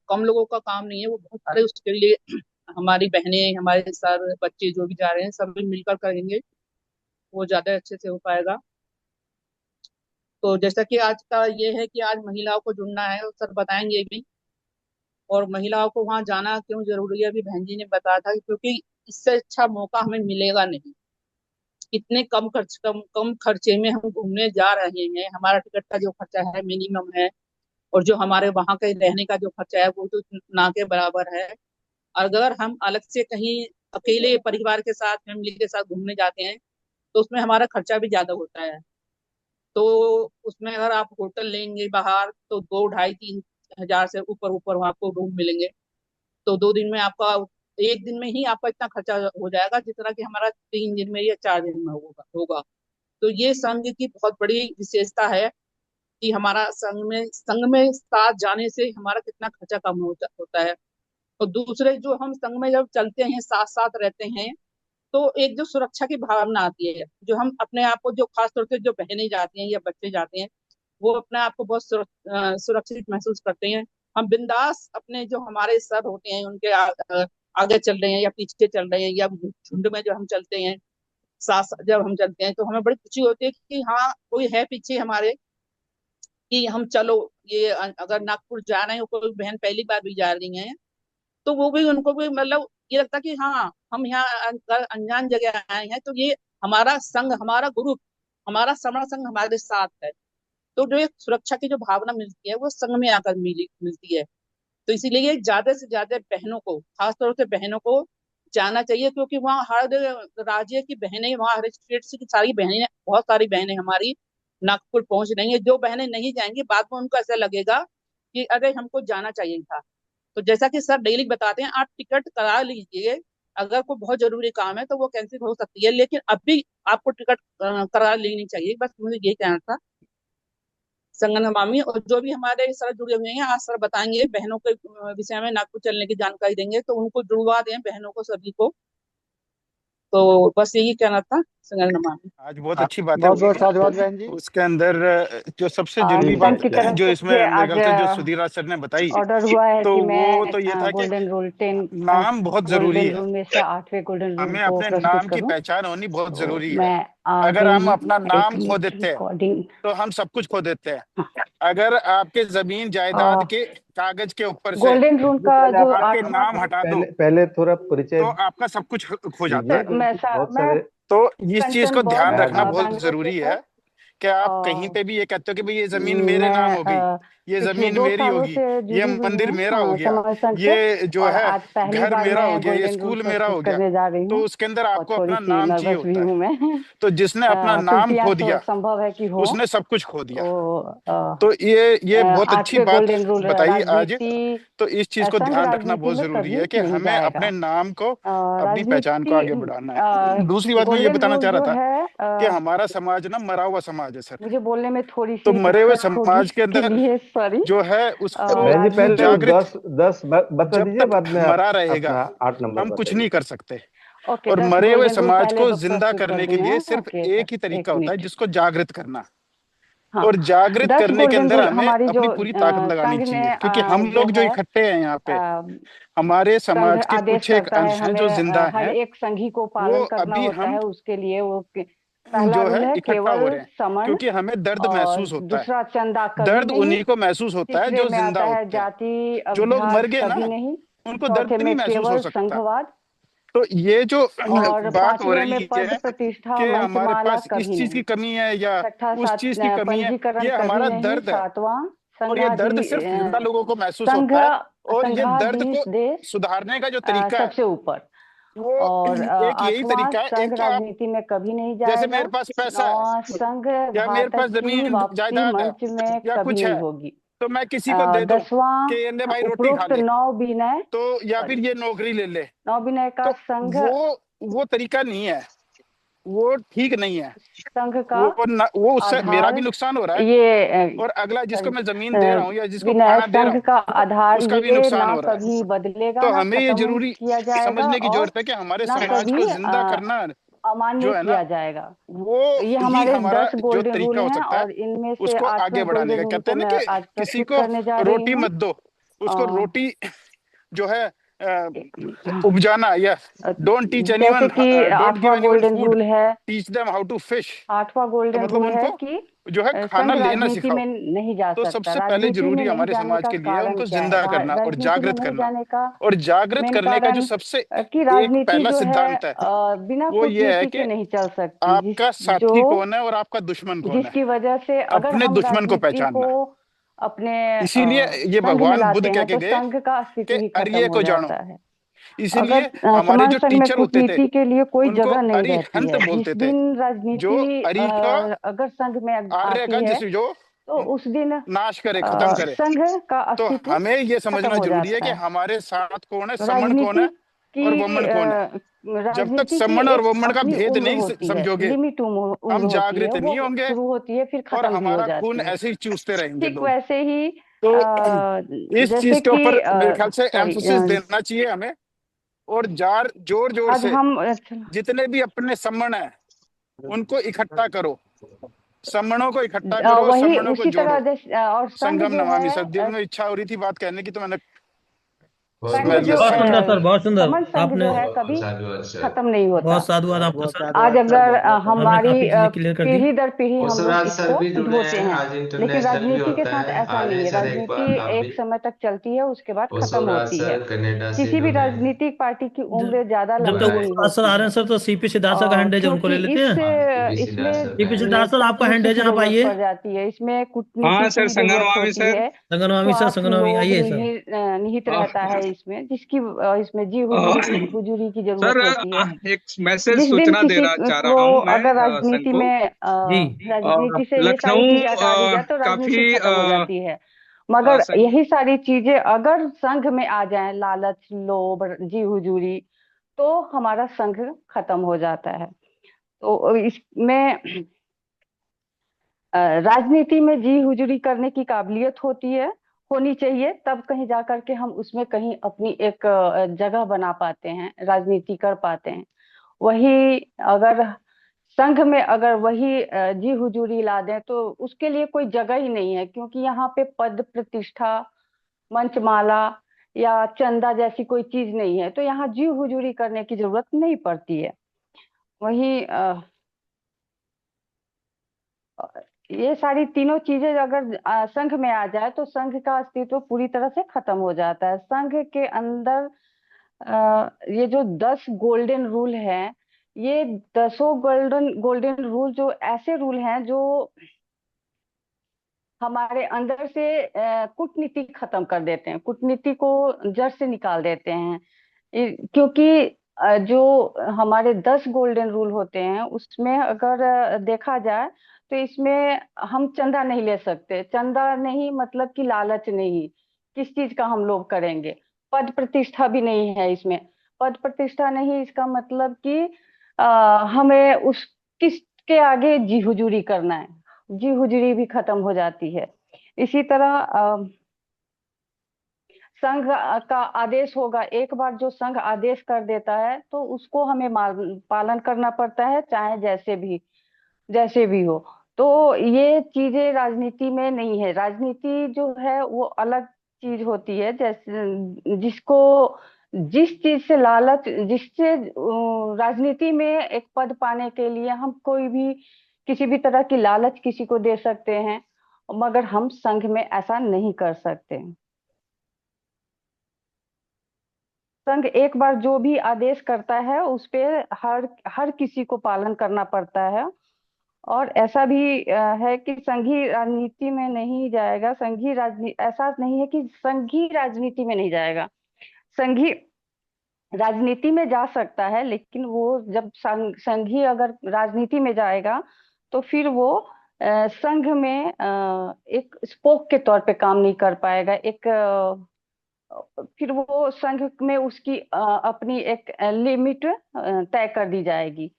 कम लोगों का काम नहीं है, वो बहुत सारे उसके लिए हमारी बहनें, हमारे सर, बच्चे जो भी जा रहे हैं सभी मिलकर करेंगे, वो ज्यादा अच्छे से हो पाएगा। तो जैसा कि आज का ये है कि आज महिलाओं को जुड़ना है, और सर बताएंगे भी। और महिलाओं को वहां जाना क्यों जरूरी है, अभी बहन जी ने बताया था, क्योंकि इससे अच्छा मौका हमें मिलेगा नहीं। इतने कम कम खर्चे में हम घूमने जा रहे हैं, हमारा टिकट का जो खर्चा है मिनिमम है, और जो हमारे वहां के रहने का जो खर्चा है वो तो ना के बराबर है। अगर हम अलग से कहीं अकेले परिवार के साथ, फैमिली के साथ घूमने जाते हैं, तो उसमें हमारा खर्चा भी ज्यादा होता है। तो उसमें अगर आप होटल लेंगे बाहर, तो 2 ढाई 3 हजार से ऊपर ऊपर आपको रूम मिलेंगे। तो 2 दिन में आपका, एक दिन में ही आपका इतना खर्चा हो जाएगा जितना कि हमारा 3 दिन में या 4 दिन में होगा। तो ये संघ की बहुत बड़ी विशेषता है कि हमारा संघ में साथ जाने से हमारा कितना खर्चा कम होता है। और दूसरे, जो हम संघ में जब चलते हैं, साथ साथ रहते हैं, तो एक जो सुरक्षा की भावना आती है, जो हम अपने आप को, जो खास तौर से जो बहनें जाती हैं या बच्चे जाते हैं, वो अपने आप को बहुत सुरक्षित महसूस करते हैं। हम बिंदास अपने, जो हमारे सर होते हैं उनके आगे चल रहे हैं या पीछे चल रहे हैं, या झुंड में जो हम चलते हैं, साथ साथ जब हम चलते हैं, तो हमें बड़ी खुशी होती है कि हाँ कोई है पीछे हमारे, कि हम चलो। ये अगर नागपुर जा रहे हैं, कोई बहन पहली बार भी जा रही है, तो वो भी, उनको भी मतलब ये लगता कि हाँ हम यहाँ अगर अनजान जगह आए हैं, तो ये हमारा संघ, हमारा ग्रुप, हमारा समर संघ हमारे साथ है। तो जो एक सुरक्षा की जो भावना मिलती है, वो संघ में आकर मिलती है। तो इसीलिए ज्यादा से ज्यादा बहनों को, खासतौर से बहनों को जाना चाहिए, क्योंकि वहाँ हर राज्य की बहनें, वहाँ हर स्टेट की सारी बहनें, बहुत सारी बहनें हमारी नागपुर पहुंच रही हैं। जो बहनें नहीं जाएंगी, बाद में उनको ऐसा लगेगा कि अरे हमको जाना चाहिए था। तो जैसा कि सर डेली बताते हैं, आप टिकट करा लीजिए। अगर कोई बहुत जरूरी काम है तो वो कैंसिल हो सकती है, लेकिन अभी आपको टिकट करा लेनी चाहिए। बस मुझे यही कहना था। संगन मामी और जो भी हमारे सर जुड़े हुए हैं, आज सर बताएंगे बहनों के विषय में, नागपुर चलने की जानकारी देंगे, तो उनको जुड़वा दें बहनों को, सभी को। तो बस यही कहना था संगन मामी। आज बहुत अच्छी बातें बहुत हुई बहुत हैं। साधुवाद बहन जी। उसके अंदर जो सबसे जरूरी संघ बात की तरफ जो इसमें से मेरे आज ख्याल से जो सुधीराज सर ने बताई, ऑर्डर हुआ है तो कि वो मैं तो ये था कि गोल्डन रूल 10 नाम बहुत जरूरी गोल्डन है। रूल में से 8वें गोल्डन रूल हमें को अपने प्रस्तुत नाम की करूं। पहचान होनी बहुत तो जरूरी है। मैं आ अगर गई हम हूँ। अपना एक नाम खो मिनट, देते हैं, रिकॉर्डिंग। तो हम सब कुछ खो देते हैं। अगर आपके जमीन जायदाद के कागज के ऊपर से गोल्डन रूल जी का पहले जो आप आपके 8वां, नाम हटा दो, पहले पहले थोड़ा परिचय तो आपका सब कुछ खो जाता दीजिए, है। सर मैं क्योंकि बहुत मैं सारे तो इस चीज कंचन को बर्ड, ध्यान रखना बहुत बैंगलोर से जरूरी है। है कि आप कहीं और पे भी ये कहते हो कि भाई ये जमीन मेरे नाम मैं हो गई, ये पिछले जमीन 2 मेरी सालों होगी, से ये जुड़ी हुई मंदिर हूँ मेरा हो गया, समर संघ से। ये जो और है आज पहली घर बार मेरा हो मैं गया, ये गोल्डन रूल स्कूल मेरा प्रस्तुत हो गया, करने जा रही तो हूँ। उसके अंदर और आपको थोड़ी अपना सी नाम चाहिए नर्वस भी होता है। हूँ मैं। तो जिसने अपना नाम त्रुटियां खो दिया, संभव है कि हो। उसने सब कुछ खो दिया। तो तो ये बहुत अच्छी 8वें बात गोल्डन रूल बताई आज। राजनीति, तो इस चीज को संघ ध्यान रखना राजनीति बहुत में जरूरी कभी है कि नहीं हमें अपने जाएगा। नाम को, अपनी पहचान को राजनीति आगे बढ़ाना है। दूसरी बात मैं ये गोल्डन बताना रूल चाह रहा जो था है, कि हमारा समाज ना मरा हुआ समाज है सर। मुझे बोलने में थोड़ी तो सी मरे हुए दिक्कत होगी, समाज के इसके अंदर लिए सॉरी। जो है उसको बहन जी पहले वो राजनीति, जागृत, 10 10 बता जब दीजिए, तक बाद में आप मरा रहेगा अपना 8 नंबर हम कुछ बताइए। नहीं कर सकते। ओके, और 10 मरे हुए गोल्डन रूल समाज पहले को जिंदा प्रस्तुत कर करने दूं के मैं। लिए सिर्फ ओके सर, एक ही तरीका एक होता है, मिनट। जिसको जागृत करना। हाँ, और जागृत 10 करने के गोल्डन अंदर रूल हमें हमारी जो अपनी पूरी ताकत लगानी संघ ने चाहिए, क्योंकि हम जो लोग जो है, इकट्ठे हैं यहाँ पे, अ, हमारे संघ समाज के आदेश कुछ एक करता है अंश हैं जो हमें, जिंदा हर हैं। एक संघी को वो पालन करना अभी होता हम है। उसके लिए वो पहला जो रूल है है इकट्ठा हो केवल रहे हैं, समन, क्योंकि हमें दर्द और महसूस होता है। दूसरा चंदा कभी दर्द नहीं। उन्हीं को महसूस होता है तीसरे जो में जिंदा आता है होते हैं। जाति जो लोग मर अभ्यास गए ना, कभी नहीं। उनको दर्द चौथे नहीं में महसूस हो केवल सकता। संघवाद। तो ये जो और बात हो 5वें में रही पद है प्रतिष्ठा कि हमारे मंचमाला पास इस कभी चीज की नहीं। कमी है या छठा उस सात चीज की कमी है, पंजीकरण ये कभी हमारा नहीं। दर्द है। सातवां और ये दर्द सिर्फ जिंदा लोगों को महसूस संघ होता है। और ये दर्द संघाधीश को देश सुधारने का जो तरीका है, सबसे ऊपर। वो और एक यही 8वां तरीका है। संघ एक तो आप, राजनीति में कभी नहीं जैसे जाएगा। मेरे पास पैसा है 9वां संघ या मेरे घातक पास की जमीन वापसी जायदाद है मंच में या कभी कुछ नहीं है, होगी। तो मैं किसी को दे दूं 10वां, कि ये ले भाई रोटी खा उपरोक्त ले, 9 विनय, तो या फिर सॉरी, ये नौकरी ले ले। 9 विनय का तो संघ, वो तरीका नहीं है, वो ठीक नहीं है। संघ का वो उससे मेरा भी आधार नुकसान हो रहा है, ये, और अगला जिसको सॉरी, मैं जमीन दे रहा हूँ या जिसको विनय, खाना दे रहा संघ हूँ का आधार उसका भी ये नुकसान ना हो रहा है। कभी बदलेगा, तो ना हमें ये खत्म जरूरी किया जाएगा, समझने की और जरूरत है कि हमारे ना समाज कभी को जिंदा करना अमान्य जो है ना, किया जाएगा। वो तो ये ही हमारे हमारा 10 जो गोल्डन रूल तरीका हो हैं, सकता है और इनमें से उसको आगे 8वें बढ़ाने गोल्डन का। रूल कहते को हैं ना मैं कि आज किसी प्रस्तुत को करने जा रही रोटी हूँ। मत दो, उसको अ, रोटी जो है उपजाना, या डोंट टीच जैसे एनीवन, कि डोंट गिव 8वां एनीवन गोल्डन फूड, रूल है, teach them how to fish. 8वां तो गोल्डन मतलब रूल है उनको कि जो है खाना संघ लेना राजनीति सिखाओ। में नहीं जा तो सकता। सबसे पहले राजनीति में जरूरी नहीं हमारे जाने समाज का के लिए है कारण उनको क्या है? जिंदा करना और राजनीति में जागृत नहीं करना। जाने का और जागृत मेन करने का जो कारण सबसे कि एक राजनीति पहला जो है सिद्धांत है बिना वो ये है कूटनीति कि के नहीं चल सकती। आपका जो साथी कौन है और आपका दुश्मन कौन है। जिसकी वजह से अगर अपने हम दुश्मन को राजनीति को पहचानना। अपने इसीलिए ये संघ में भगवान बुद्ध लाते कह हैं के तो गए संघ का कि अस्तित्व ही खत्म अर्ये हो को जानो। जाता है। अगर इसीलिए हमारे समान जो संघ में टीचर होते थे कूटनीति के लिए कोई उनको जगह नहीं रहती अरिहंत है। जिस बोलते थे। दिन जो राजनीति अरि का, अगर संघ में आर्य आती का, है जिस जो तो उस दिन नाश करे, खत्म करे। संघ का तो अस्तित्व हमें ये खत्म समझना हो जरूरी है जाता कि है। हमारे साथ कौन है, समण कौन राजनीति है और की वमन कौन है। जब तक राजनीति की समण और एक वमन का अपनी भेद उम्र नहीं होती है, समझोगे, लिमिट उम्र हम होती है, जागृत नहीं वो होंगे शुरू होती है फिर और खत्म भी हो हमारा खून जाती है। ऐसे ही चूसते रहेंगे ठीक लोग। वैसे ही तो इस जैसे चीज के कि ऊपर मेरे ख्याल से सॉरी, एम्फोसिस देना चाहिए हमें। और जोर जोर आज से हम जितने भी अपने समण है उनको इकट्ठा करो, समणों को इकट्ठा करो और वही समणों को उसी तरह जोड़ो। जैसे और संघ संगम जो नमामि, है सर में इच्छा हो रही थी बात कहने की तो मैंने बहुत संघ मैं बहुत जो लेस धन्यवाद रहा था। सर। बहुत सुंदर समन संघ आपने। जो है बहुत कभी साधुवाद सर। खत्म नहीं होता। बहुत साधुवाद आपका बहुत सर। साधुवाद आज सर, अगर बहुत बहुत आपने हमारी काफी चीजें क्लियर कर दी। पीढ़ी दर पीढ़ी हम लोग ओसराज सर इसको भी जुड़े ढोते हैं, हैं, आज लेकिन इंटरनेशनल भी राजनीति के होता साथ है। ऐसा आ रहे नहीं हैं है। सर, एक राजनीति बार आप एक भी। समय तक चलती है, उसके बाद खत्म ओसराज होती है। सर कनाडा से किसी भी जुड़े हैं। राजनीतिक पार्टी की उम्र जब ज्यादा जब लंबी तक हाय। नहीं आज सर होती आ रहे है। हैं सर, तो सीपी सिद्धार्थ सर का हैंड है, जो उनको क्योंकि ले लेते इस हैं। हाँ, पीपी सिद्धार्थ इसमें सर सीपी का है। सिद्धार्थ सर आपका हैंड है, टेक्निक्स की जहाँ आप जरूरत आइए। पड़ जाती है, इसमें कूटनीति हाँ की सर, भी जरूरत संगनवामी होती सर। है। संगनवामी सर, स्वार्थ संगनवामी लोभ आइए सर। निहित अ, रहता है इसमें, जिसकी इसमें जी अ, हुजूरी की जरूरत सर, होती है। एक मैसेज जिस दिन सूचना किसी देना चाह को रहा हूँ मैं अगर संघ राजनीति को। में जी। राजनीति से ये सारी लखनऊ चीजें हटा दी जाए तो काफी राजनीति खत्म हो जाती है। मगर संघ। यही सारी चीजें अगर संघ में आ जाए, लालच, लोभ, जी हुजूरी, तो हमारा संघ खत्म हो जाता है। तो इसमें राजनीति में जी हुजूरी करने की काबिलियत होती है, होनी चाहिए, तब कहीं जा करके हम उसमें कहीं अपनी एक जगह बना पाते हैं, राजनीति कर पाते हैं। वही अगर संघ में अगर वही जी हुजूरी ला दें तो उसके लिए कोई जगह ही नहीं है, क्योंकि यहाँ पे पद प्रतिष्ठा, मंचमाला या चंदा जैसी कोई चीज नहीं है, तो यहाँ जी हुजूरी करने की जरूरत नहीं पड़ती है। वही ये सारी तीनों चीजें अगर संघ में आ जाए तो संघ का अस्तित्व पूरी तरह से खत्म हो जाता है। संघ के अंदर ये जो 10 गोल्डन रूल हैं, ये 10 गोल्डन गोल्डन रूल जो ऐसे रूल हैं जो हमारे अंदर से कूटनीति खत्म कर देते हैं, कूटनीति को जड़ से निकाल देते हैं। क्योंकि जो हमारे 10 गोल्डन रूल होते हैं उसमें अगर देखा जाए तो इसमें हम चंदा नहीं ले सकते। चंदा नहीं मतलब कि लालच नहीं, किस चीज का हम लोभ करेंगे। पद प्रतिष्ठा भी नहीं है इसमें। पद प्रतिष्ठा नहीं, इसका मतलब कि हमें उस किसके आगे जी हुजूरी करना है, जी हुजूरी भी खत्म हो जाती है। इसी तरह संघ का आदेश होगा, एक बार जो संघ आदेश कर देता है तो उसको हमें पालन करना पड़ता है, चाहे जैसे भी हो। तो ये चीजें राजनीति में नहीं है। राजनीति जो है वो अलग चीज होती है, जैसे जिसको जिस चीज से लालच, जिससे राजनीति में एक पद पाने के लिए हम कोई भी किसी भी तरह की लालच किसी को दे सकते हैं, मगर हम संघ में ऐसा नहीं कर सकते। संघ एक बार जो भी आदेश करता है उस पे हर हर किसी को पालन करना पड़ता है। और ऐसा भी है कि संघी राजनीति में नहीं जाएगा। संघी राजनीति ऐसा नहीं है कि संघी राजनीति में नहीं जाएगा, संघी राजनीति में जा सकता है, लेकिन वो जब संघी अगर राजनीति में जाएगा तो फिर वो संघ में एक स्पोक के तौर पे काम नहीं कर पाएगा। एक फिर वो संघ में उसकी अपनी एक लिमिट तय कर दी जाएगी।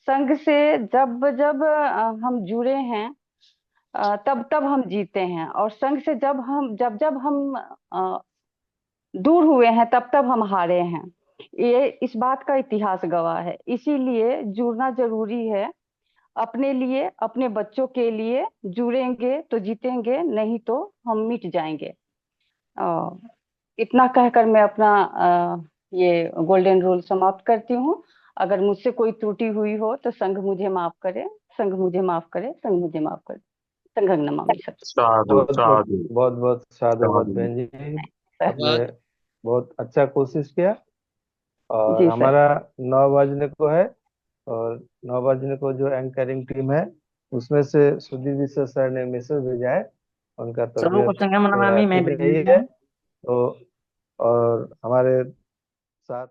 संघ से जब जब हम जुड़े हैं तब तब हम जीते हैं, और संघ से जब जब हम दूर हुए हैं तब तब हम हारे हैं। ये इस बात का इतिहास गवाह है। इसीलिए जुड़ना जरूरी है। अपने लिए, अपने बच्चों के लिए जुड़ेंगे तो जीतेंगे, नहीं तो हम मिट जाएंगे। इतना कहकर मैं अपना ये गोल्डन रूल समाप्त करती हूँ। अगर मुझसे कोई त्रुटि हुई हो तो संघ मुझे माफ करे, संघ मुझे माफ करे, संघ मुझे माफ करे। संघं नमामि सर। साधु बहुत बहुत साधु बहुत बहुत साधुवाद साधु। बहन जी, आपने धन्यवाद। बहुत अच्छा कोशिश किया। और जी सर। हमारा 9 बजने को है, और 9 बजने को जो एंकरिंग टीम है उसमें से सुधीर विश्व सर ने मैसेज भेजा है, उनका सबको तबीयत संगम थोड़ा नमामि मैं ठीक नहीं है, तो और हमारे साथ